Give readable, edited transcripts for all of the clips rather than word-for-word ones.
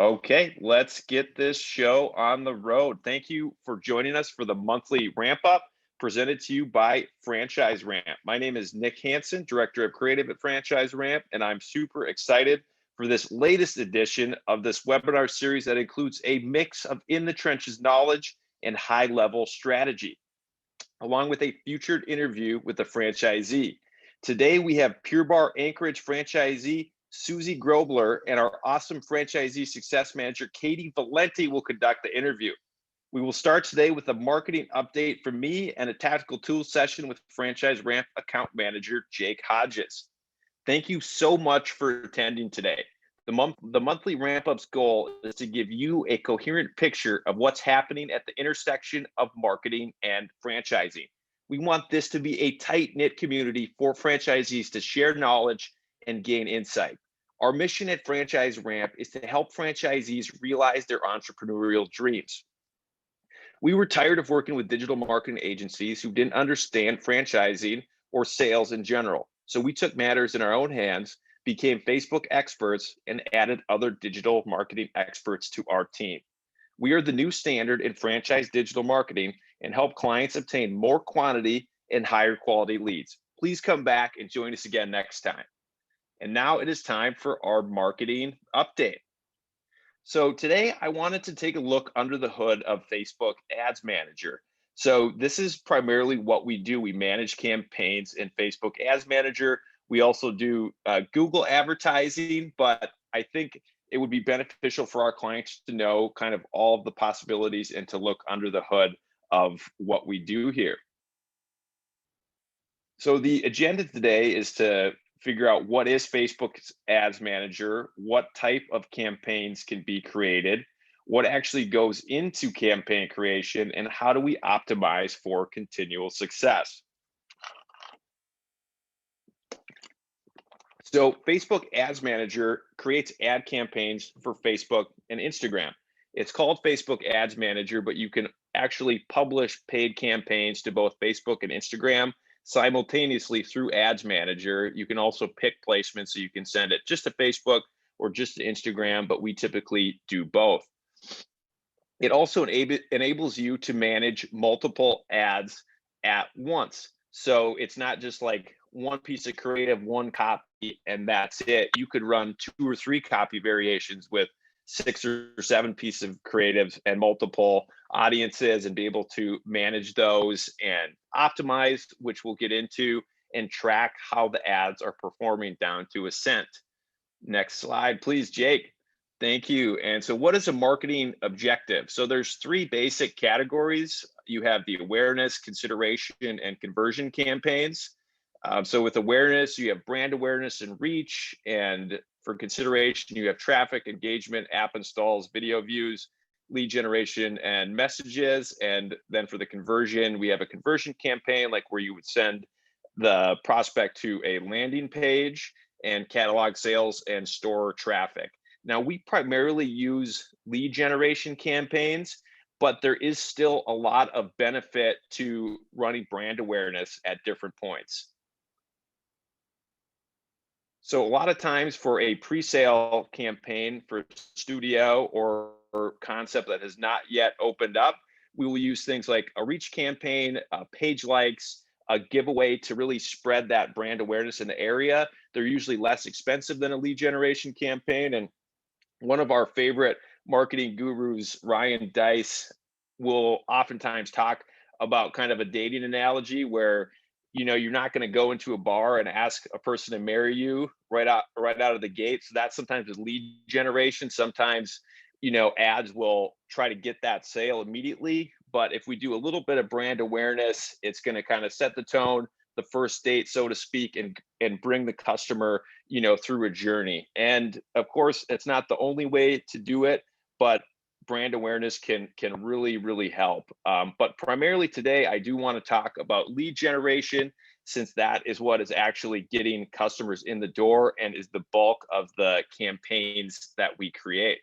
Okay, let's get this show on the road. Thank you for joining us for the monthly ramp up presented to you by Franchise Ramp. My name is Nick Hansen, Director of Creative at Franchise Ramp, and I'm super excited for this latest edition of this webinar series that includes a mix of in the trenches knowledge and high level strategy, along with a featured interview with a franchisee. Today, we have Pure Barre Anchorage franchisee Susie Grobler and our awesome franchisee success manager, Katie Valenti, will conduct the interview. We will start today with a marketing update from me and a tactical tools session with Franchise Ramp account manager, Jake Hodges. Thank you so much for attending today. The monthly ramp up's goal is to give you a coherent picture of what's happening at the intersection of marketing and franchising. We want this to be a tight-knit community for franchisees to share knowledge and gain insight. Our mission at Franchise Ramp is to help franchisees realize their entrepreneurial dreams. We were tired of working with digital marketing agencies who didn't understand franchising or sales in general. So we took matters in our own hands, became Facebook experts, and added other digital marketing experts to our team. We are the new standard in franchise digital marketing and help clients obtain more quantity and higher quality leads. Please come back and join us again next time. And now it is time for our marketing update. So today I wanted to take a look under the hood of Facebook Ads Manager. So this is primarily what we do. We manage campaigns in Facebook Ads Manager. We also do Google advertising, but I think it would be beneficial for our clients to know kind of all of the possibilities and to look under the hood of what we do here. So the agenda today is to figure out what is Facebook's Ads Manager, what type of campaigns can be created, what actually goes into campaign creation, and how do we optimize for continual success. So Facebook Ads Manager creates ad campaigns for Facebook and Instagram. It's called Facebook Ads Manager, but you can actually publish paid campaigns to both Facebook and Instagram simultaneously through Ads Manager. You can also pick placements, so you can send it just to Facebook or just to Instagram, but we typically do both. It also enables you to manage multiple ads at once. So it's not just like one piece of creative, one copy, and that's it. You could run 2 or 3 copy variations with 6 or 7 pieces of creatives and multiple audiences and be able to manage those and optimize, which we'll get into, and track how the ads are performing down to a cent. Next slide, please, Jake. Thank you. And so what is a marketing objective? So there's 3 basic categories. You have the awareness, consideration, and conversion campaigns. So with awareness, you have brand awareness and reach. And for consideration, you have traffic, engagement, app installs, video views, lead generation, and messages. And then for the conversion, we have a conversion campaign, like where you would send the prospect to a landing page, and catalog sales and store traffic. Now, we primarily use lead generation campaigns, but there is still a lot of benefit to running brand awareness at different points. So a lot of times for a pre-sale campaign for studio or concept that has not yet opened up, we will use things like a reach campaign, page likes, a giveaway to really spread that brand awareness in the area. They're usually less expensive than a lead generation campaign. And one of our favorite marketing gurus, Ryan Dice, will oftentimes talk about kind of a dating analogy where, you know, you're not going to go into a bar and ask a person to marry you right out of the gate. So that sometimes is lead generation. Sometimes, you know, ads will try to get that sale immediately. But if we do a little bit of brand awareness, it's going to kind of set the tone, the first date, so to speak, and bring the customer, you know, through a journey. And of course, it's not the only way to do it, but brand awareness can really help. But primarily today, I do want to talk about lead generation, since that is what is actually getting customers in the door and is the bulk of the campaigns that we create.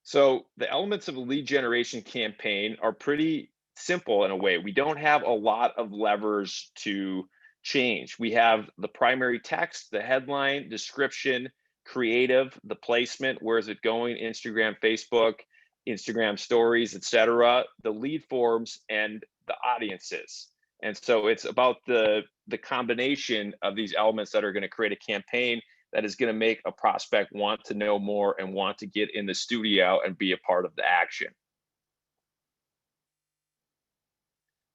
So the elements of a lead generation campaign are pretty simple in a way. We don't have a lot of levers to change. We have the primary text, the headline, description, creative, the placement, where is it going, Instagram, Facebook, Instagram stories, etc., the lead forms, and the audiences. And so it's about the combination of these elements that are going to create a campaign that is going to make a prospect want to know more and want to get in the studio and be a part of the action.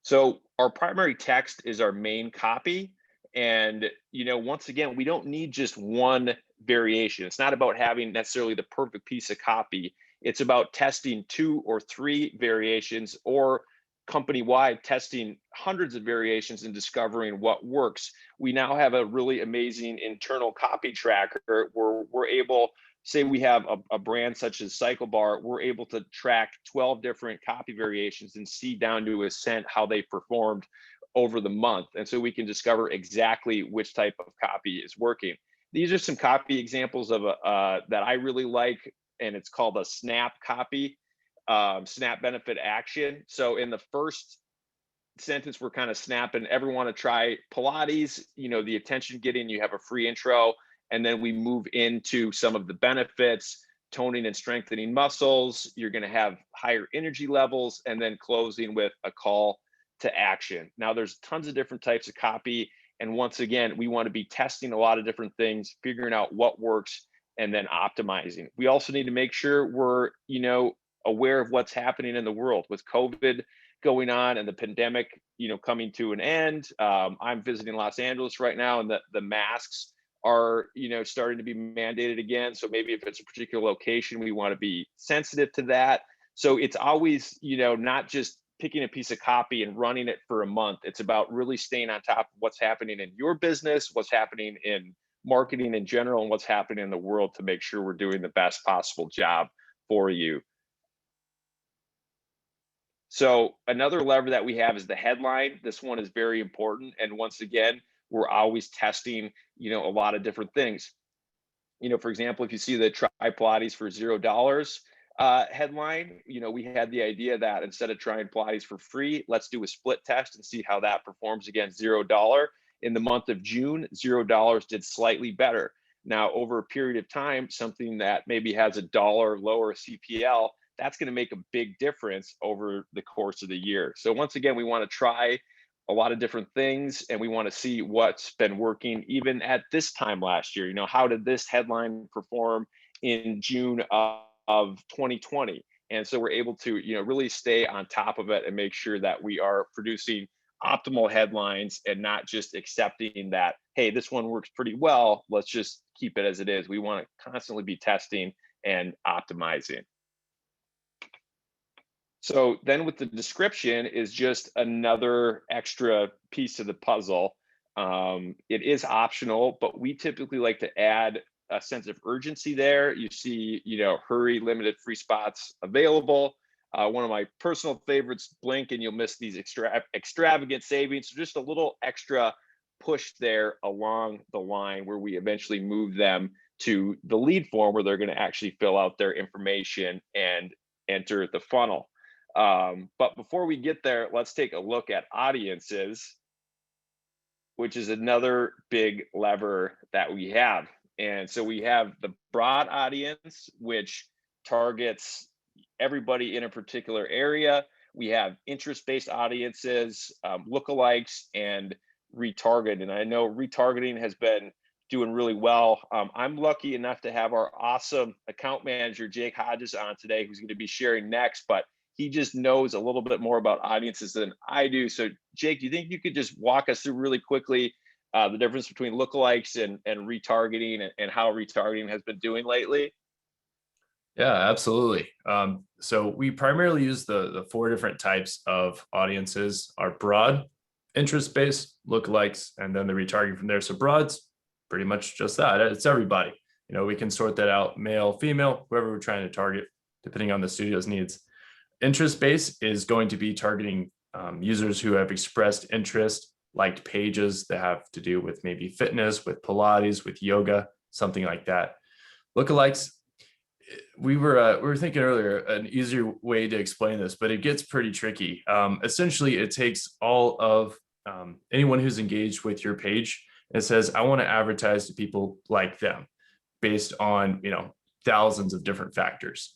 So our primary text is our main copy. And, once again, we don't need just one variation. It's not about having necessarily the perfect piece of copy. It's about testing 2 or 3 variations, or company-wide testing hundreds of variations and discovering what works. We now have a really amazing internal copy tracker where we're able, say we have a brand such as Cycle Bar, we're able to track 12 different copy variations and see down to a cent how they performed over the month. And so we can discover exactly which type of copy is working. These are some copy examples of that I really like, and it's called a SNAP copy, SNAP benefit action. So in the first sentence, we're kind of snapping, everyone to try Pilates, the attention getting, you have a free intro. And then we move into some of the benefits, toning and strengthening muscles. You're going to have higher energy levels, and then closing with a call to action. Now, there's tons of different types of copy. And once again, we want to be testing a lot of different things, figuring out what works, and then optimizing. We also need to make sure we're, aware of what's happening in the world with COVID going on and the pandemic, coming to an end. I'm visiting Los Angeles right now, and the masks are, starting to be mandated again. So maybe if it's a particular location, we want to be sensitive to that. So it's always, not just picking a piece of copy and running it for a month. It's about really staying on top of what's happening in your business, what's happening in marketing in general, and what's happening in the world to make sure we're doing the best possible job for you. So another lever that we have is the headline. This one is very important. And once again, we're always testing, a lot of different things. For example, if you see the try Pilates for $0 headline, we had the idea that instead of trying Pilates for free, let's do a split test and see how that performs against $0. In the month of June, $0 did slightly better. Now, over a period of time, something that maybe has $1 lower CPL, that's going to make a big difference over the course of the year. So once again, we want to try a lot of different things, and we want to see what's been working even at this time last year. How did this headline perform in June of 2020? And so we're able to, really stay on top of it and make sure that we are producing optimal headlines and not just accepting that, hey, this one works pretty well, let's just keep it as it is. We want to constantly be testing and optimizing. So then with the description is just another extra piece of the puzzle. It is optional, but we typically like to add a sense of urgency there. You see, hurry, limited free spots available. One of my personal favorites, blink and you'll miss these extravagant savings. So just a little extra push there along the line where we eventually move them to the lead form where they're going to actually fill out their information and enter the funnel. But before we get there, let's take a look at audiences, which is another big lever that we have. And so we have the broad audience, which targets everybody in a particular area. We have interest-based audiences, lookalikes, and retarget. And I know retargeting has been doing really well. I'm lucky enough to have our awesome account manager, Jake Hodges, on today, who's going to be sharing next, but he just knows a little bit more about audiences than I do. So Jake, do you think you could just walk us through really quickly the difference between lookalikes and retargeting and how retargeting has been doing lately? Yeah, absolutely. So we primarily use the 4 different types of audiences: our broad, interest-based, lookalikes, and then the retargeting from there. So broad's pretty much just that. It's everybody. We can sort that out, male, female, whoever we're trying to target, depending on the studio's needs. Interest-based is going to be targeting users who have expressed interest, liked pages that have to do with maybe fitness, with Pilates, with yoga, something like that. Lookalikes, we were thinking earlier an easier way to explain this, but it gets pretty tricky. Essentially, it takes all of anyone who's engaged with your page and says, I want to advertise to people like them. based on, thousands of different factors.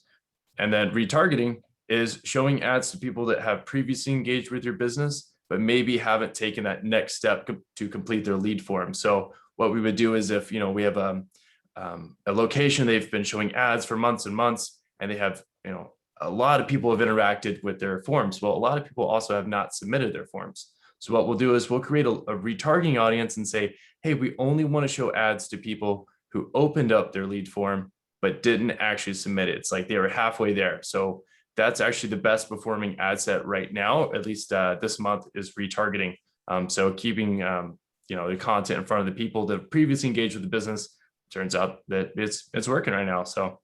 And then retargeting is showing ads to people that have previously engaged with your business, but maybe haven't taken that next step to complete their lead form. So what we would do is if, we have a location, they've been showing ads for months and months, and they have, a lot of people have interacted with their forms. Well, a lot of people also have not submitted their forms. So what we'll do is we'll create a retargeting audience and say, hey, we only want to show ads to people who opened up their lead form, but didn't actually submit it. It's like they were halfway there. So that's actually the best performing ad set right now, at least this month, is retargeting. So keeping, the content in front of the people that previously engaged with the business. Turns out that it's working right now. So.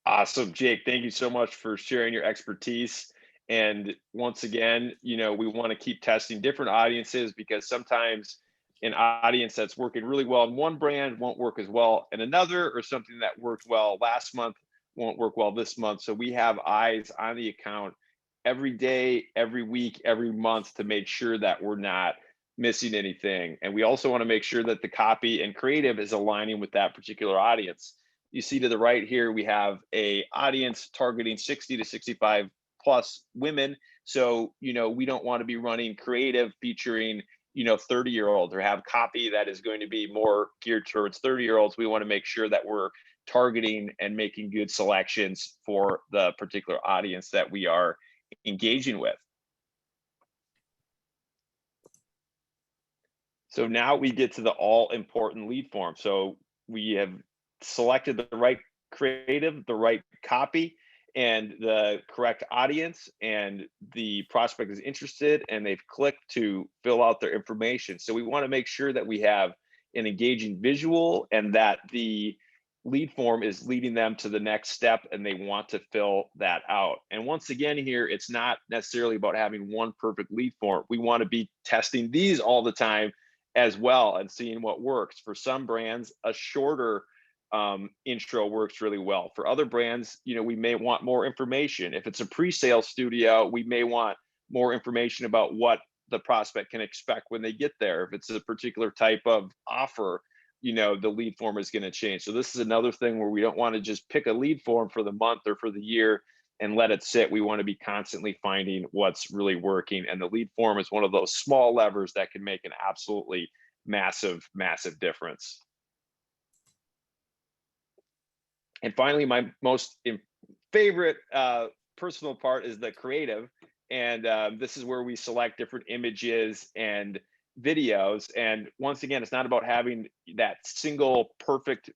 Awesome, Jake. Thank you so much for sharing your expertise. And once again, we want to keep testing different audiences, because sometimes an audience that's working really well in one brand won't work as well in another, or something that worked well last month won't work well this month. So we have eyes on the account every day, every week, every month to make sure that we're not missing anything. And we also want to make sure that the copy and creative is aligning with that particular audience. You see to the right here, we have a audience targeting 60 to 65 plus women. So, we don't want to be running creative featuring, 30-year-olds, or have copy that is going to be more geared towards 30-year-olds. We want to make sure that we're targeting and making good selections for the particular audience that we are engaging with. So now we get to the all important lead form. So we have selected the right creative, the right copy, and the correct audience, and the prospect is interested and they've clicked to fill out their information. So we want to make sure that we have an engaging visual, and that the lead form is leading them to the next step and they want to fill that out. And once again here, it's not necessarily about having one perfect lead form. We want to be testing these all the time as well and seeing what works. For some brands, a shorter intro works really well. For other brands, we may want more information. If it's a pre-sale studio, we may want more information about what the prospect can expect when they get there. If it's a particular type of offer, the lead form is going to change. So this is another thing where we don't want to just pick a lead form for the month or for the year and let it sit. We want to be constantly finding what's really working. And the lead form is one of those small levers that can make an absolutely massive, massive difference. And finally, my most favorite personal part is the creative. And this is where we select different images and videos. And once again, it's not about having that single perfect,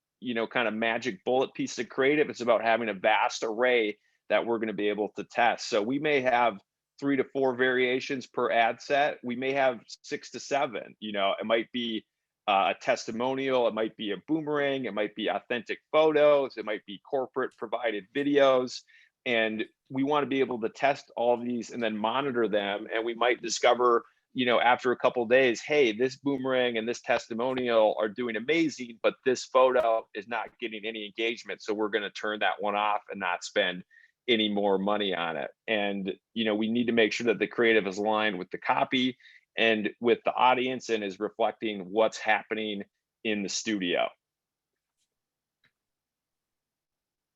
kind of magic bullet piece of creative. It's about having a vast array that we're going to be able to test. So we may have 3 to 4 variations per ad set. We may have 6 to 7. It might be a testimonial, it might be a boomerang, it might be authentic photos, it might be corporate provided videos. And we want to be able to test all of these and then monitor them. And we might discover, after a couple of days, hey, this boomerang and this testimonial are doing amazing, but this photo is not getting any engagement. So we're going to turn that one off and not spend any more money on it. And, we need to make sure that the creative is aligned with the copy and with the audience and is reflecting what's happening in the studio.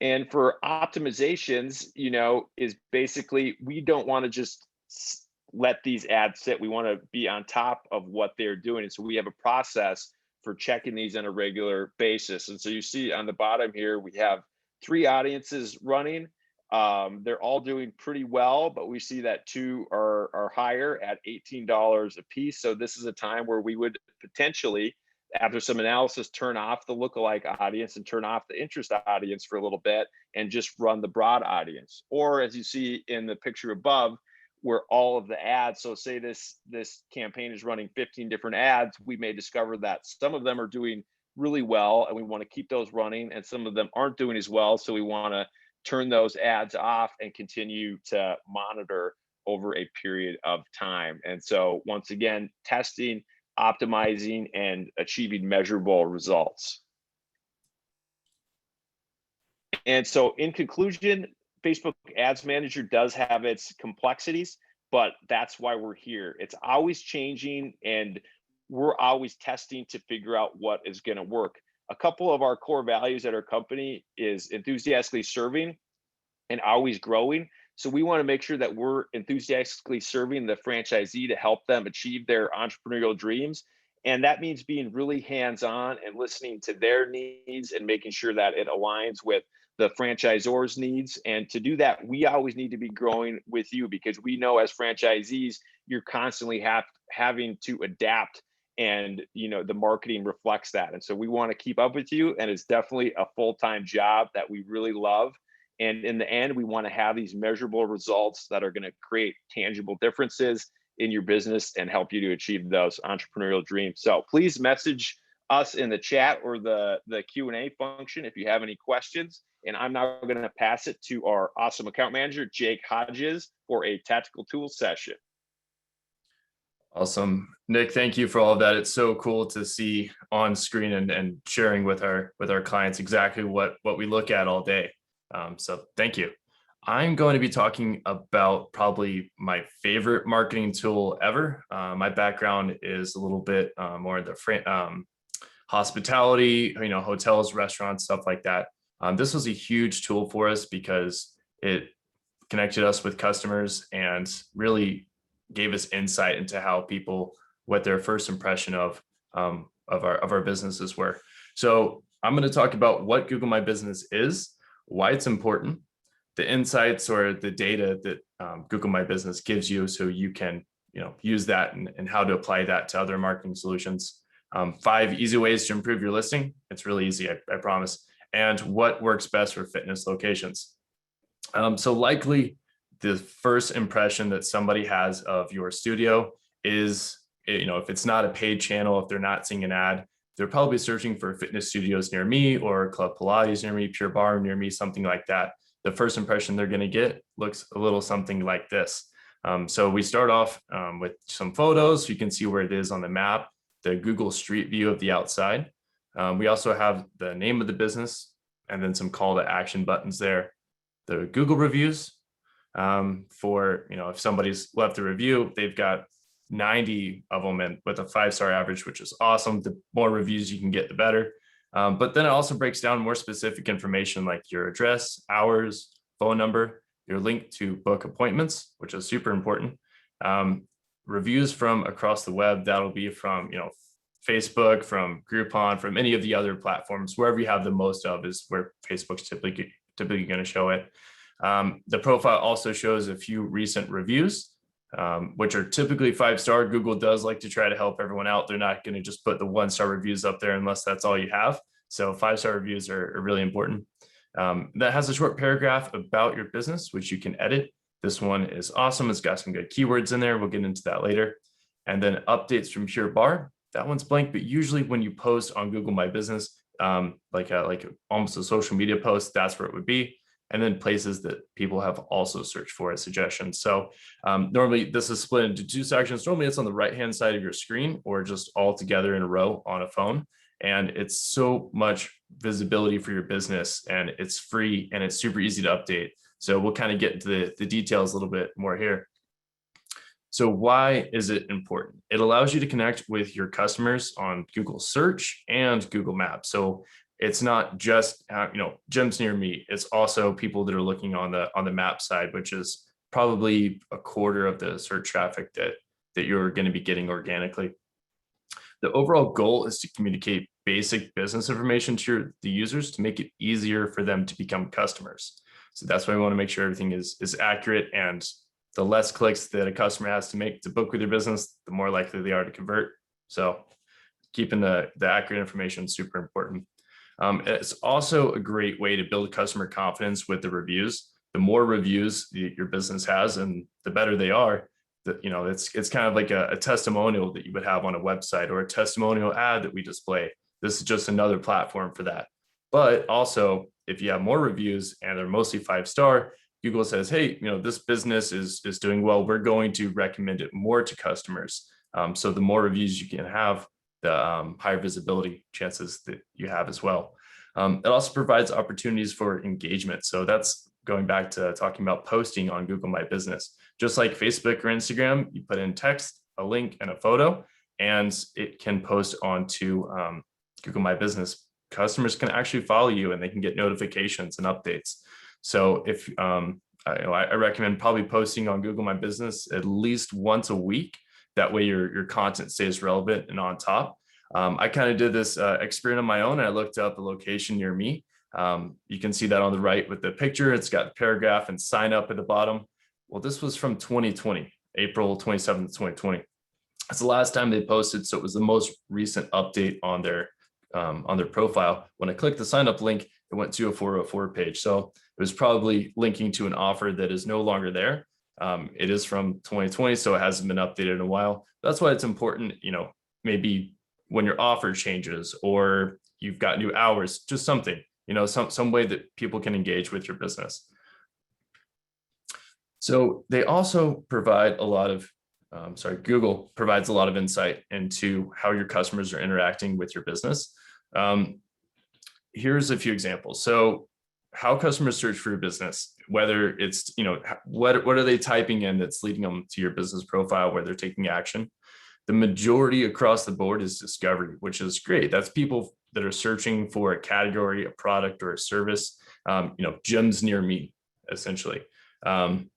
And for optimizations, is basically, we don't want to just let these ads sit. We want to be on top of what they're doing. And so we have a process for checking these on a regular basis. And so you see on the bottom here, we have 3 audiences running. They're all doing pretty well, but we see that 2 are higher at $18 a piece. So this is a time where we would potentially, after some analysis, turn off the lookalike audience and turn off the interest audience for a little bit and just run the broad audience. Or as you see in the picture above, where all of the ads, so say this campaign is running 15 different ads, we may discover that some of them are doing really well and we want to keep those running, and some of them aren't doing as well. So we want to turn those ads off and continue to monitor over a period of time. And so once again, testing, optimizing, and achieving measurable results. And so in conclusion, Facebook Ads Manager does have its complexities, but that's why we're here. It's always changing and we're always testing to figure out what is going to work. a couple of our core values at our company is enthusiastically serving and always growing. So we want to make sure that we're enthusiastically serving the franchisee to help them achieve their entrepreneurial dreams. And that means being really hands-on and listening to their needs and making sure that it aligns with the franchisor's needs. And to do that, we always need to be growing with you, because we know as franchisees, you're constantly having to adapt, and the marketing reflects that. And so we want to keep up with you, and it's definitely a full-time job that we really love. And in the end, we want to have these measurable results that are going to create tangible differences in your business and help you to achieve those entrepreneurial dreams. So please message us in the chat or the Q&A function if you have any questions. And I'm now going to pass it to our awesome account manager, Jake Hodges, for a tactical tools session. Awesome. Nick, thank you for all of that. It's so cool to see on screen and sharing with our clients exactly what we look at all day. So thank you. I'm going to be talking about probably my favorite marketing tool ever. My background is a little bit more in the hospitality, hotels, restaurants, stuff like that. This was a huge tool for us because it connected us with customers and really gave us insight into how people, what their first impression of our businesses were. So I'm going to talk about what Google My Business is, why it's important, the insights or the data that Google My Business gives you, so you can use that and how to apply that to other marketing solutions. 5 easy ways to improve your listing. It's really easy, I promise. And what works best for fitness locations. So likely the first impression that somebody has of your studio is, if it's not a paid channel, if they're not seeing an ad, they're probably searching for fitness studios near me or Club Pilates near me, Pure Barre near me, something like that. The first impression they're going to get looks a little something like this. So we start off with some photos. So you can see where it is on the map, the Google Street View of the outside. We also have the name of the business and then some call to action buttons there. The Google reviews, for, if somebody's left a review, they've got 90 of them and with a 5-star average, which is awesome. The more reviews you can get, the better. But then it also breaks down more specific information like your address, hours, phone number, your link to book appointments, which is super important. Reviews from across the web, that'll be from, Facebook, from Groupon, from any of the other platforms. Wherever you have the most of is where Facebook's typically going to show it. The profile also shows a few recent reviews, which are typically 5-star. Google does like to try to help everyone out. They're not going to just put the 1-star reviews up there unless that's all you have. So 5-star reviews are really important. That has a short paragraph about your business, which you can edit. This one is awesome. It's got some good keywords in there. We'll get into that later. And then updates from Pure Barre. That one's blank, but usually when you post on Google My Business, like almost a social media post, that's where it would be. And then places that people have also searched for as suggestions. So normally this is split into 2 sections. Normally it's on the right-hand side of your screen or just all together in a row on a phone. And it's so much visibility for your business, and it's free and it's super easy to update. So we'll kind of get into the details a little bit more here. So why is it important? It allows you to connect with your customers on Google Search and Google Maps. So it's not just gyms near me. It's also people that are looking on the map side, which is probably a quarter of the search traffic that you're going to be getting organically. The overall goal is to communicate basic business information to the users to make it easier for them to become customers. So that's why we want to make sure everything is accurate, and the less clicks that a customer has to make to book with your business, the more likely they are to convert. So keeping the accurate information is super important. It's also a great way to build customer confidence with the reviews. The more reviews your business has, and the better they are, it's kind of like a testimonial that you would have on a website or a testimonial ad that we display. This is just another platform for that. But also, if you have more reviews and they're mostly 5-star, Google says, hey, this business is doing well. We're going to recommend it more to customers. So the more reviews you can have, the higher visibility chances that you have as well. It also provides opportunities for engagement. So that's going back to talking about posting on Google My Business. Just like Facebook or Instagram, you put in text, a link, and a photo, and it can post onto Google My Business customers can actually follow you and they can get notifications and updates. So if I recommend probably posting on Google My Business at least once a week. That way your content stays relevant and on top. I kind of did this experiment on my own, and I looked up a location near me. You can see that on the right with the picture. It's got the paragraph and sign up at the bottom. Well, this was from 2020, April 27th, 2020. That's the last time they posted. So it was the most recent update on their profile. When I clicked the sign up link, it went to a 404 page. So it was probably linking to an offer that is no longer there. It is from 2020, so it hasn't been updated in a while. That's why it's important, maybe when your offer changes or you've got new hours, just something, some way that people can engage with your business. So they also provide a lot of, Google provides a lot of insight into how your customers are interacting with your business. Here's a few examples. So how customers search for your business, whether it's, what are they typing in that's leading them to your business profile where they're taking action. The majority across the board is discovery, which is great. That's people that are searching for a category, a product, or a service, gyms near me, essentially. The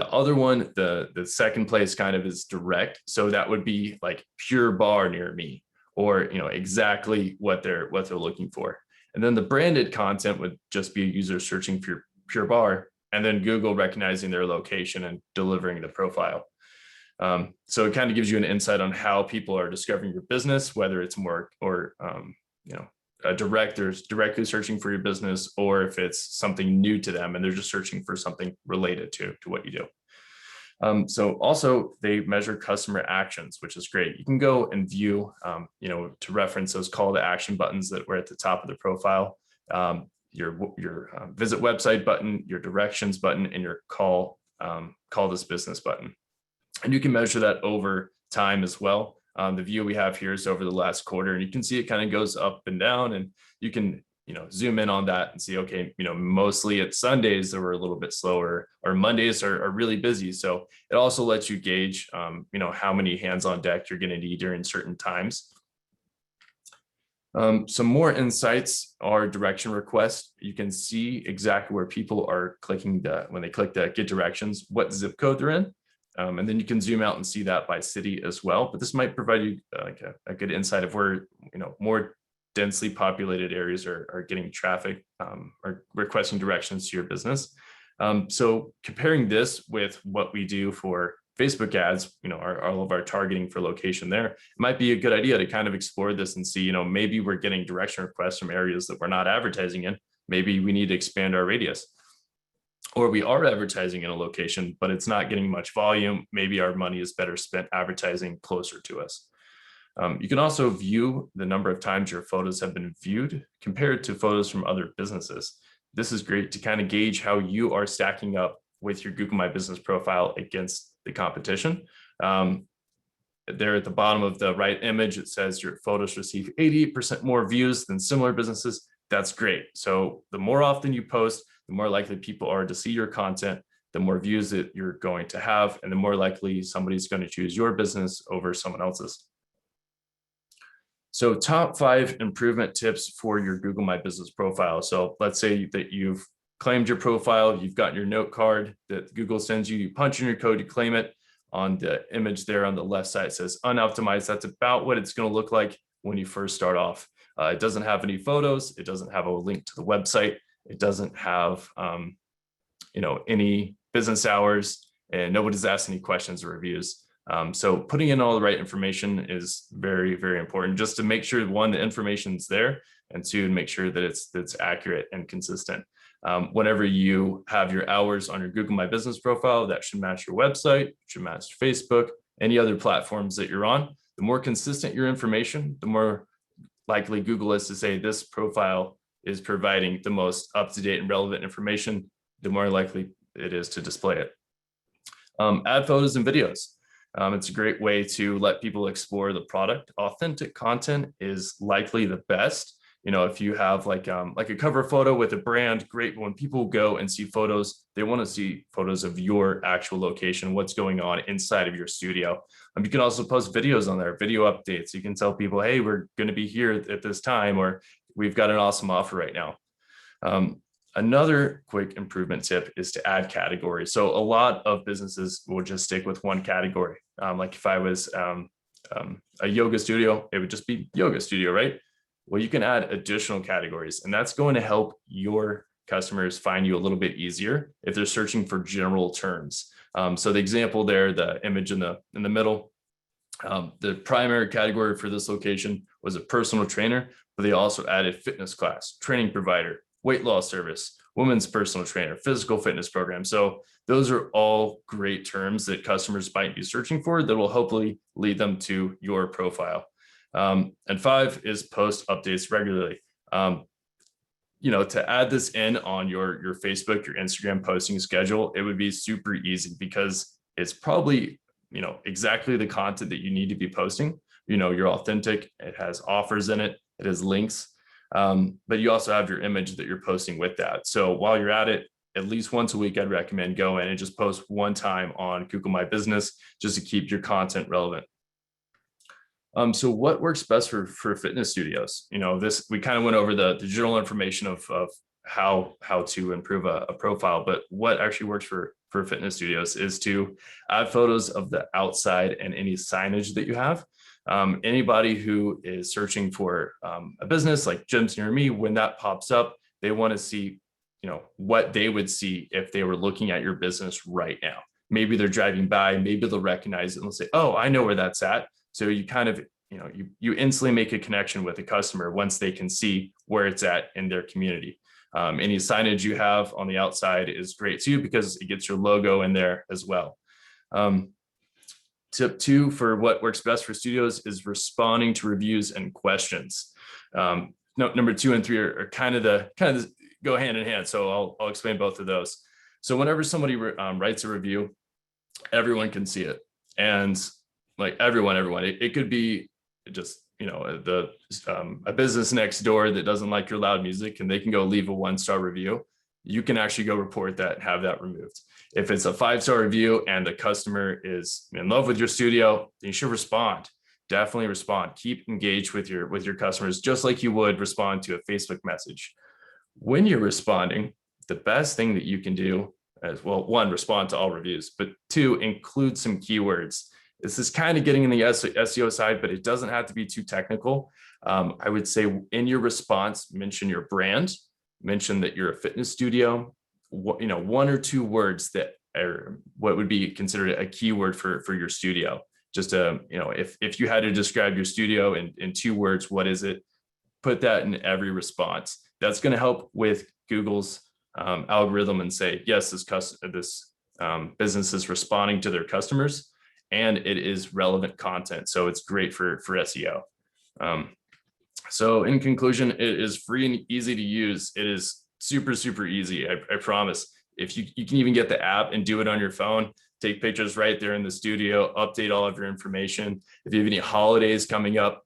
other one, the second place kind of is direct. So that would be like Pure Barre near me, or exactly what they're looking for. And then the branded content would just be a user searching for Pure Barre, and then Google recognizing their location and delivering the profile. So it kind of gives you an insight on how people are discovering your business, whether it's more or a director's directly searching for your business, or if it's something new to them and they're just searching for something related to what you do. So also they measure customer actions, which is great. You can go and view, to reference those call to action buttons that were at the top of the profile, your visit website button, your directions button, and your call this business button. And you can measure that over time as well. The view we have here is over the last quarter, and you can see it kind of goes up and down, and you can zoom in on that and see, okay, mostly it's Sundays that were a little bit slower, or Mondays are really busy. So it also lets you gauge, how many hands on deck you're going to need during certain times. Some more insights are direction requests. You can see exactly where people are clicking when they click the get directions, what zip code they're in. And then you can zoom out and see that by city as well. But this might provide you a good insight of where, more densely populated areas are getting traffic or requesting directions to your business. So comparing this with what we do for Facebook ads, all of our targeting for location there, it might be a good idea to kind of explore this and see, maybe we're getting direction requests from areas that we're not advertising in. Maybe we need to expand our radius. Or we are advertising in a location, but it's not getting much volume. Maybe our money is better spent advertising closer to us. You can also view the number of times your photos have been viewed compared to photos from other businesses. This is great to kind of gauge how you are stacking up with your Google My Business profile against the competition. There at the bottom of the right image, it says your photos receive 88% more views than similar businesses. That's great. So the more often you post, the more likely people are to see your content, the more views that you're going to have, and the more likely somebody's going to choose your business over someone else's. So top 5 improvement tips for your Google My Business profile. So let's say that you've claimed your profile, you've got your note card that Google sends you, you punch in your code, you claim it. On the image there on the left side, it says unoptimized. That's about what it's going to look like when you first start off. It doesn't have any photos. It doesn't have a link to the website. It doesn't have, any business hours, and nobody's asked any questions or reviews. So putting in all the right information is very, very important, just to make sure, one, the information's there, and two, to make sure that it's accurate and consistent. Whenever you have your hours on your Google My Business profile, that should match your website, should match Facebook, any other platforms that you're on. The more consistent your information, the more likely Google is to say this profile is providing the most up-to-date and relevant information, the more likely it is to display it. Add photos and videos. It's a great way to let people explore the product. Authentic content is likely the best. If you have like a cover photo with a brand, great. But when people go and see photos, they want to see photos of your actual location, what's going on inside of your studio. You can also post videos on there, video updates. You can tell people, hey, we're going to be here at this time, or we've got an awesome offer right now. Another quick improvement tip is to add categories. So a lot of businesses will just stick with one category. Like if I was a yoga studio, it would just be yoga studio, right? Well, you can add additional categories, and that's going to help your customers find you a little bit easier if they're searching for general terms. So the example there, the image in the middle, the primary category for this location was a personal trainer, but they also added fitness class, training provider, weight loss service, women's personal trainer, physical fitness program. So those are all great terms that customers might be searching for that will hopefully lead them to your profile. And 5 is post updates regularly. To add this in on your Facebook, your Instagram posting schedule, it would be super easy because it's probably, exactly the content that you need to be posting. You're authentic. It has offers in it. It has links. But you also have your image that you're posting with that. So while you're at it, at least once a week, I'd recommend go in and just post one time on Google My Business just to keep your content relevant. So what works best for fitness studios? We kind of went over the general information of how to improve a profile, but what actually works for fitness studios is to add photos of the outside and any signage that you have. Anybody who is searching for a business like gyms near me, when that pops up, they want to see, what they would see if they were looking at your business right now. Maybe they're driving by, maybe they'll recognize it and they'll say, oh, I know where that's at. So you kind of, you instantly make a connection with the customer once they can see where it's at in their community. Any signage you have on the outside is great too, because it gets your logo in there as well. Tip 2 for what works best for studios is responding to reviews and questions. Number 2 and 3 are kind of go hand in hand. So I'll explain both of those. So whenever somebody writes a review, everyone can see it. And like everyone, it could be just, a business next door that doesn't like your loud music, and they can go leave a 1-star review. You can actually go report that and have that removed. If it's a 5-star review and the customer is in love with your studio, then you should respond. Definitely respond. Keep engaged with your customers, just like you would respond to a Facebook message. When you're responding, the best thing that you can do is, well, 1, respond to all reviews, but 2, include some keywords. This is kind of getting in the SEO side, but it doesn't have to be too technical. I would say in your response, mention your brand, mention that you're a fitness studio, 1 or 2 words that are what would be considered a keyword for your studio. Just if you had to describe your studio in 2 words, what is it? Put that in every response. That's going to help with Google's algorithm and say, yes, this business is responding to their customers, and it is relevant content. So it's great for SEO. So in conclusion, it is free and easy to use. It is super, super easy. I promise. If you can even get the app and do it on your phone, take pictures right there in the studio, update all of your information. If you have any holidays coming up,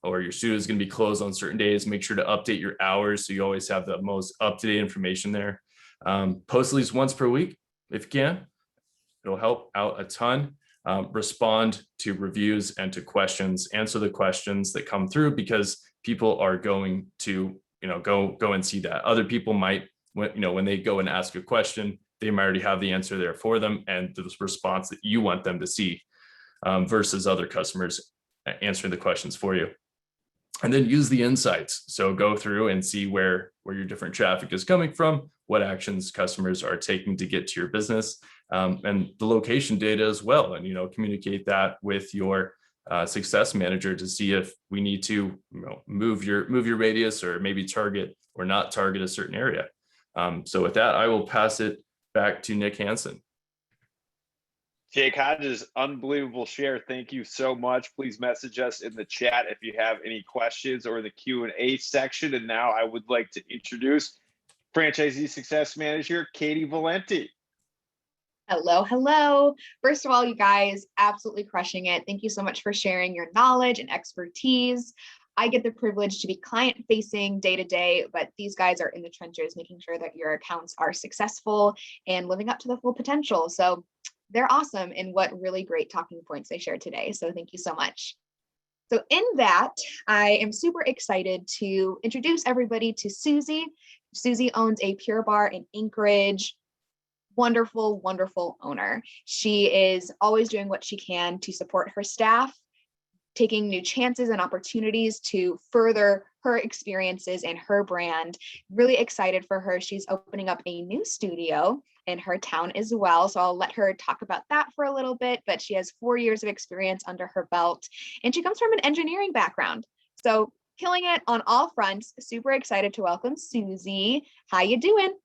or your studio is going to be closed on certain days, make sure to update your hours so you always have the most up-to-date information there. Post at least once per week if you can. It'll help out a ton. Respond to reviews and to questions. Answer the questions that come through, because people are going to go and see that. Other people might, when they go and ask a question, they might already have the answer there for them and the response that you want them to see, versus other customers answering the questions for you. And then use the insights. So go through and see where your different traffic is coming from, what actions customers are taking to get to your business, and the location data as well. And, communicate that with your success manager to see if we need to move your radius, or maybe target or not target a certain area. So with that, I will pass it back to Nick Hansen. Jake Hodges, unbelievable share. Thank you so much. Please message us in the chat if you have any questions, or in the Q&A section. And now I would like to introduce Franchisee Success Manager, Katie Valenti. Hello. First of all, you guys, absolutely crushing it. Thank you so much for sharing your knowledge and expertise. I get the privilege to be client facing day to day, but these guys are in the trenches, making sure that your accounts are successful and living up to the full potential. So they're awesome, and what really great talking points they shared today. So thank you so much. So in that, I am super excited to introduce everybody to Susie. Susie owns a Pure Barre in Anchorage. Wonderful, wonderful owner. She is always doing what she can to support her staff, taking new chances and opportunities to further her experiences and her brand. Really excited for her. She's opening up a new studio in her town as well. So I'll let her talk about that for a little bit, but she has 4 years of experience under her belt, and she comes from an engineering background. So killing it on all fronts. Super excited to welcome Susie. How you doing?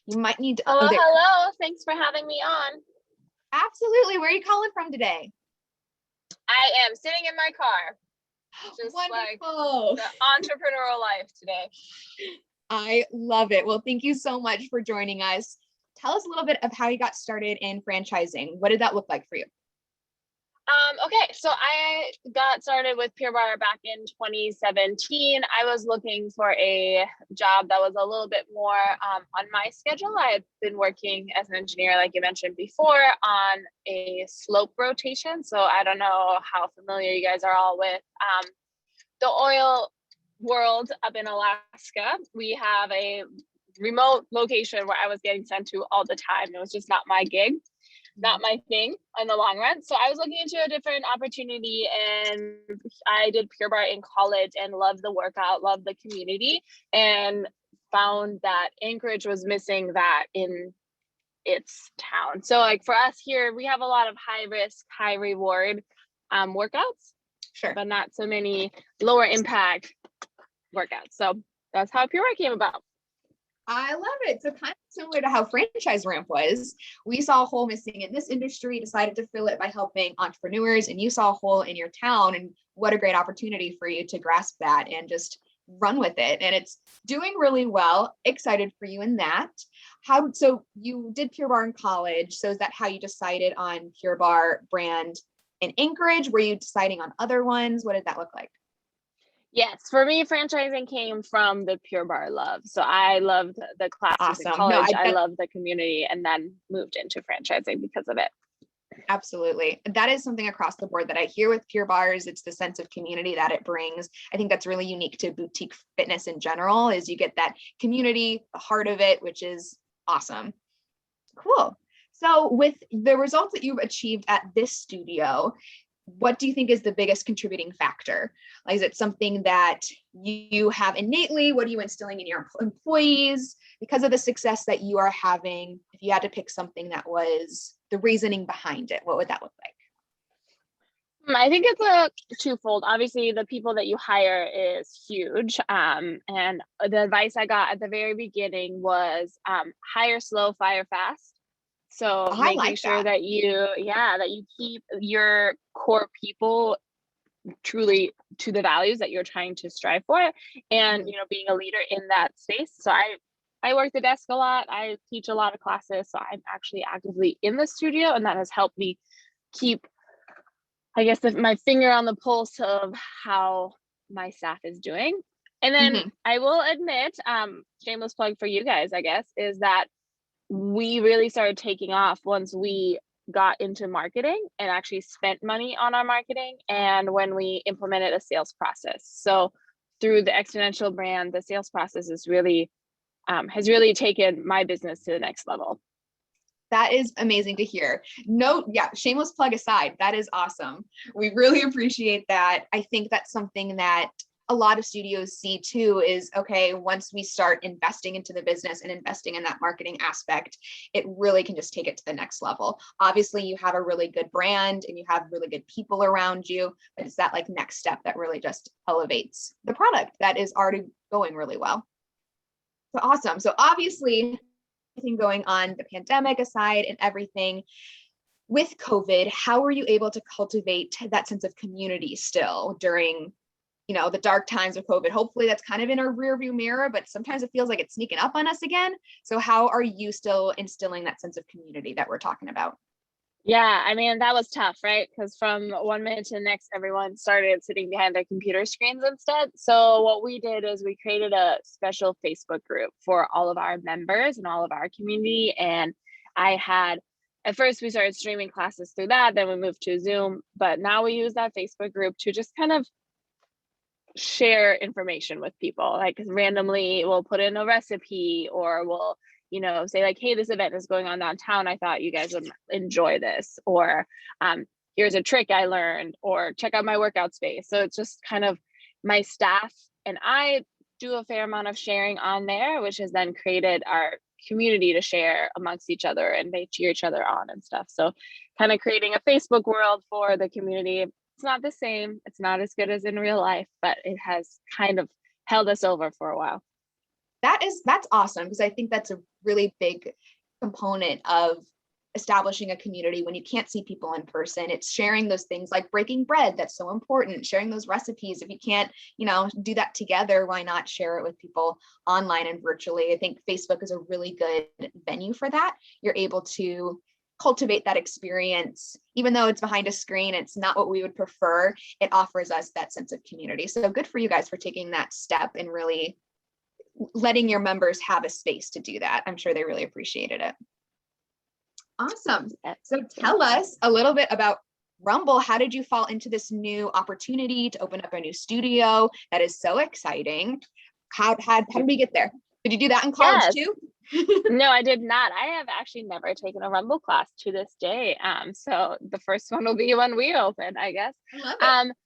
You might need to. Hello. Thanks for having me on. Absolutely. Where are you calling from today? I am sitting in my car. Just Wonderful. like the entrepreneurial life today. I love it. Well, thank you so much for joining us. Tell us a little bit of how you got started in franchising. What did that look like for you? Okay, so I got started with Pure Barre back in 2017. I was looking for a job that was a little bit more on my schedule. I had been working as an engineer, like you mentioned before, on a slope rotation. So I don't know how familiar you guys are all with the oil world up in Alaska. We have a remote location where I was getting sent to all the time. It was just not my gig. Not my thing in the long run. So I was looking into a different opportunity, and I did Pure Barre in college and loved the workout, loved the community, and found that Anchorage was missing that in its town. So like for us here, we have a lot of high risk, high reward workouts, Sure, but not so many lower impact workouts. So that's how Pure Barre came about. I love it. So kind of similar to how Franchise Ramp was. We saw a hole missing in this industry, decided to fill it by helping entrepreneurs, and you saw a hole in your town, and what a great opportunity for you to grasp that and just run with it. And it's doing really well. Excited for you in that. So you did Pure Barre in college. So is that how you decided on Pure Barre brand in Anchorage? Were you deciding on other ones? What did that look like? Yes, for me, franchising came from the Pure Barre love. So I loved the classes in Awesome. No, college. I loved the community, and then moved into franchising because of it. Absolutely. That is something across the board that I hear with Pure Barres. It's the sense of community that it brings. I think that's really unique to boutique fitness in general, is you get that community, the heart of it, which is awesome. Cool. So with the results that you've achieved at this studio, what do you think is the biggest contributing factor? Like, is it something that you have innately? What are you instilling in your employees because of the success that you are having? If you had to pick something that was the reasoning behind it, what would that look like? I think it's a twofold. Obviously, the people that you hire is huge. And the advice I got at the very beginning was hire slow, fire fast. So making sure that you keep your core people truly to the values that you're trying to strive for, and being a leader in that space. So I work the desk a lot. I teach a lot of classes, so I'm actually actively in the studio, and that has helped me keep, I guess, my finger on the pulse of how my staff is doing. And then I will admit, shameless plug for you guys, I guess, is that we really started taking off once we got into marketing and actually spent money on our marketing, and when we implemented a sales process. So through the exponential brand, the sales process is really has really taken my business to the next level. That is amazing to hear. No, yeah, shameless plug aside, that is awesome. We really appreciate that. I think that's something that a lot of studios see too, is okay, once we start investing into the business and investing in that marketing aspect, it really can just take it to the next level. Obviously, you have a really good brand and you have really good people around you, but it's that like next step that really just elevates the product that is already going really well. So awesome. So obviously, everything going on, the pandemic aside and everything, with COVID, how were you able to cultivate that sense of community still during the dark times of COVID? Hopefully that's kind of in our rearview mirror, but sometimes it feels like it's sneaking up on us again. So how are you still instilling that sense of community that we're talking about? Yeah, I mean, that was tough, right? Because from one minute to the next, everyone started sitting behind their computer screens instead. So what we did is we created a special Facebook group for all of our members and all of our community. And I had, at first we started streaming classes through that, then we moved to Zoom, but now we use that Facebook group to just kind of share information with people. Like randomly we'll put in a recipe, or we'll, say like, hey, this event is going on downtown, I thought you guys would enjoy this, or here's a trick I learned, or check out my workout space. So it's just kind of my staff and I do a fair amount of sharing on there, which has then created our community to share amongst each other, and they cheer each other on and stuff. So kind of creating a Facebook world for the community. It's not the same, it's not as good as in real life, but it has kind of held us over for a while. That's awesome, because I think that's a really big component of establishing a community when you can't see people in person. It's sharing those things like breaking bread, that's so important, sharing those recipes. If you can't do that together, why not share it with people online and virtually? I think Facebook is a really good venue for that. You're able to cultivate that experience, even though it's behind a screen, it's not what we would prefer. It offers us that sense of community. So good for you guys for taking that step and really letting your members have a space to do that. I'm sure they really appreciated it. Awesome. So tell us a little bit about Rumble. How did you fall into this new opportunity to open up a new studio? That is so exciting. How did we get there? Did you do that in college too? No, I did not. I have actually never taken a Rumble class to this day. So the first one will be when we open, I guess. I love it.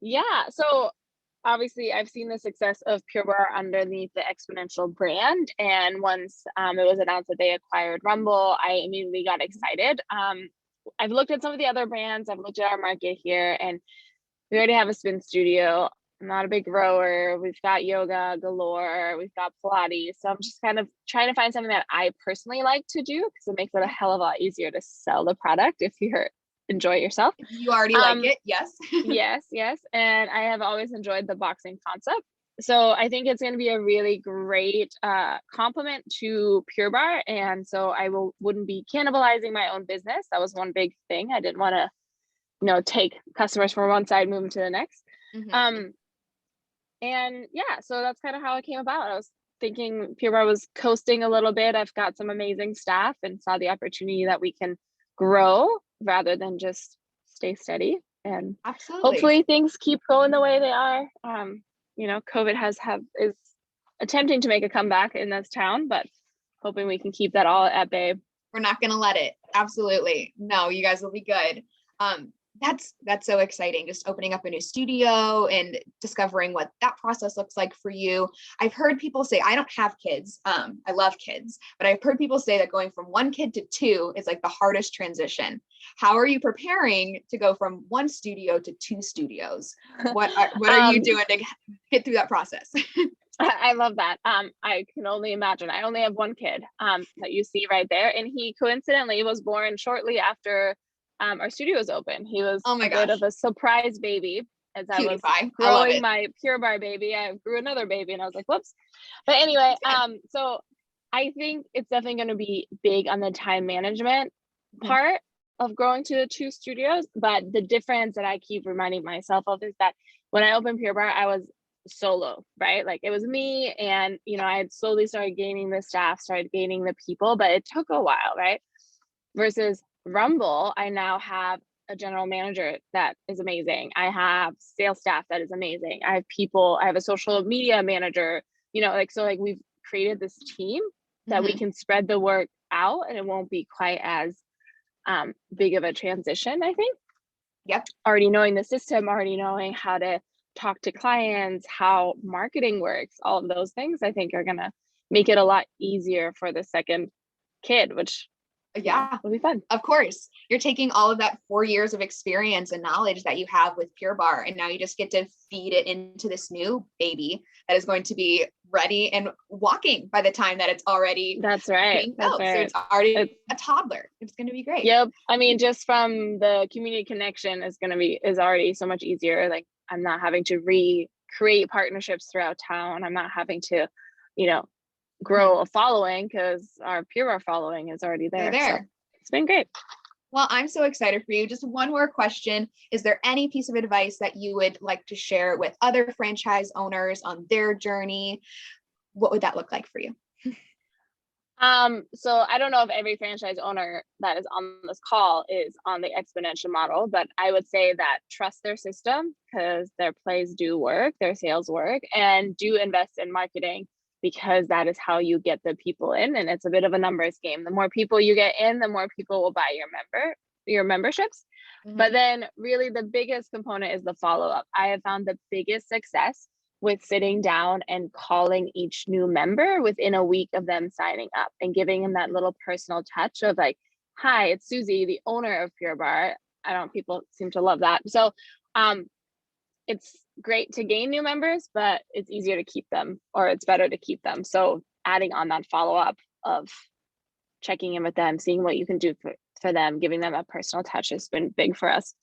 Yeah. So obviously I've seen the success of Pure Barre underneath the Exponential brand. And once it was announced that they acquired Rumble, I immediately got excited. I've looked at some of the other brands, I've looked at our market here, and we already have a spin studio. I'm not a big rower. We've got yoga galore. We've got Pilates. So I'm just kind of trying to find something that I personally like to do, because it makes it a hell of a lot easier to sell the product if you're enjoy it yourself. You already like it, yes. yes. And I have always enjoyed the boxing concept. So I think it's going to be a really great complement to Pure Barre. And so I wouldn't be cannibalizing my own business. That was one big thing. I didn't want to, take customers from one side, move them to the next. Mm-hmm. And yeah, so that's kind of how it came about. I was thinking Pure Barre was coasting a little bit. I've got some amazing staff and saw the opportunity that we can grow rather than just stay steady. And absolutely, hopefully things keep going the way they are. COVID is attempting to make a comeback in this town, but hoping we can keep that all at bay. We're not going to let it. Absolutely. No, you guys will be good. That's so exciting, just opening up a new studio and discovering what that process looks like for you. I've heard people say, I don't have kids. I love kids, but I've heard people say that going from one kid to two is like the hardest transition. How are you preparing to go from one studio to two studios? What are you doing to get through that process? I love that. I can only imagine. I only have one kid that you see right there. And he coincidentally was born shortly after our studio was open. He was a bit of a surprise baby. As I was growing my Pure Barre baby, I grew another baby and I was like, whoops. But anyway, so I think it's definitely going to be big on the time management part of growing to the two studios. But the difference that I keep reminding myself of is that when I opened Pure Barre, I was solo, right? Like it was me, and I had slowly started gaining the staff, started gaining the people, but it took a while, right? Versus Rumble, I now have a general manager that is amazing. I have sales staff that is amazing. I have people, I have a social media manager, so we've created this team that we can spread the work out, and it won't be quite as big of a transition, I think. Yep. Already knowing the system, already knowing how to talk to clients, how marketing works, all of those things, I think are going to make it a lot easier for the second kid, which will be fun. Of course, you're taking all of that 4 years of experience and knowledge that you have with Pure Barre, and now you just get to feed it into this new baby that is going to be ready and walking by the time that it's already. That's right. So it's already a toddler. It's going to be great. Yep. I mean, just from the community connection is already so much easier. Like I'm not having to recreate partnerships throughout town. I'm not having to, grow a following, because our Pure Barre following is already there. So it's been great. Well, I'm so excited for you. Just one more question. Is there any piece of advice that you would like to share with other franchise owners on their journey? What would that look like for you? So I don't know if every franchise owner that is on this call is on the exponential model, but I would say that trust their system because their plays do work, their sales work, and do invest in marketing because that is how you get the people in. And it's a bit of a numbers game. The more people you get in, the more people will buy your memberships. But then really the biggest component is the follow-up. I have found the biggest success with sitting down and calling each new member within a week of them signing up and giving them that little personal touch of like, hi, it's Susie, the owner of Pure Barre. People seem to love that. So it's great to gain new members, but it's easier to keep them, or it's better to keep them. So adding on that follow-up of checking in with them, seeing what you can do for them, giving them a personal touch has been big for us.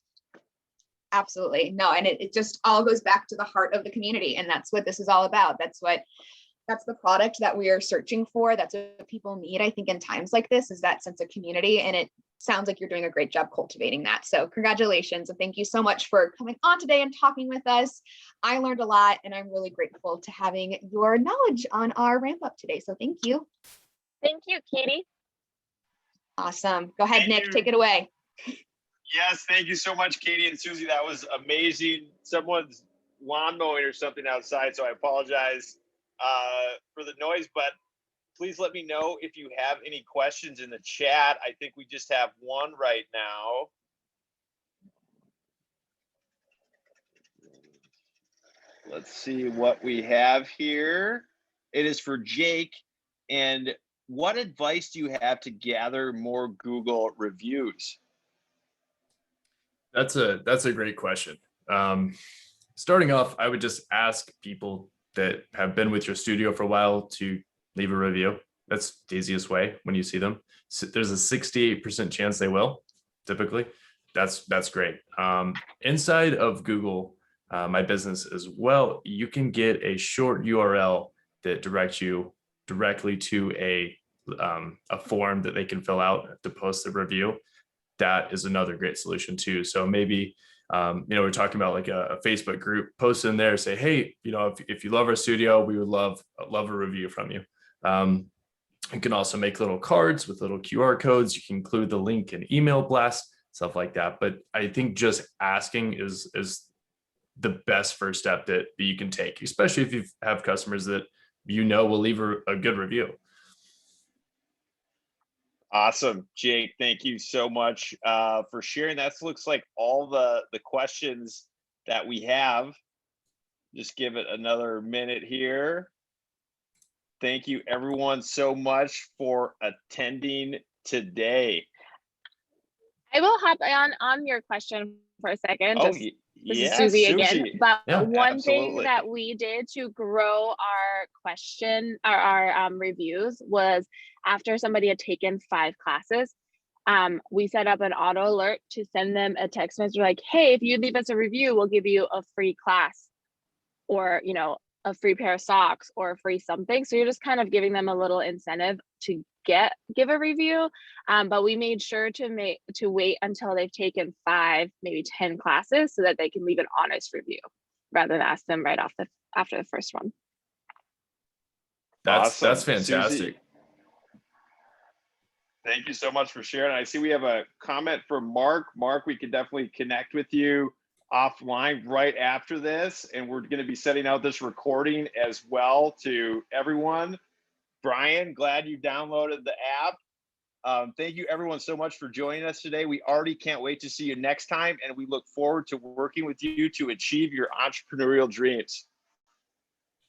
Absolutely. No, and it just all goes back to the heart of the community. And that's what this is all about. That's the product that we are searching for. That's what people need, I think, in times like this, is that sense of community. And it sounds like you're doing a great job cultivating that. So congratulations. And thank you so much for coming on today and talking with us. I learned a lot, and I'm really grateful to having your knowledge on our ramp up today. So thank you. Thank you, Katie. Awesome. Go ahead, Nick, take it away. Yes, thank you so much, Katie and Susie. That was amazing. Someone's lawn mowing or something outside, so I apologize for the noise, but please let me know if you have any questions in the chat. I think we just have one right now. Let's see what we have here. It is for Jake. And what advice do you have to gather more Google reviews? That's a great question. Starting off, I would just ask people that have been with your studio for a while to leave a review. That's the easiest way when you see them. So there's a 68% chance they will, typically. That's great. Inside of Google, My Business as well, you can get a short URL that directs you directly to a form that they can fill out to post the review. That is another great solution too. So maybe, we're talking about like a Facebook group, post in there, say, hey, if you love our studio, we would love a review from you. You can also make little cards with little QR codes. You can include the link and email blast, stuff like that. But I think just asking is the best first step that you can take, especially if you have customers that will leave a good review. Awesome, Jake. Thank you so much for sharing. That looks like all the questions that we have. Just give it another minute here. Thank you, everyone, so much for attending today. I will hop on your question for a second. Oh, This yeah, is Susie again. Susie. But Yeah, one absolutely. thing that we did to grow our reviews was after somebody had taken 5 classes, we set up an auto alert to send them a text message like, hey, if you leave us a review, we'll give you a free class, or a free pair of socks, or a free something. So you're just kind of giving them a little incentive to give a review. But we made sure to wait until they've taken 5, maybe 10 classes so that they can leave an honest review rather than ask them right after the first one. That's Awesome. fantastic. Susie, thank you so much for sharing. I see we have a comment from Mark. Mark, we can definitely connect with you offline right after this, and we're going to be setting out this recording as well to everyone. Brian, glad you downloaded the app. Thank you everyone so much for joining us today. We already can't wait to see you next time, and we look forward to working with you to achieve your entrepreneurial dreams.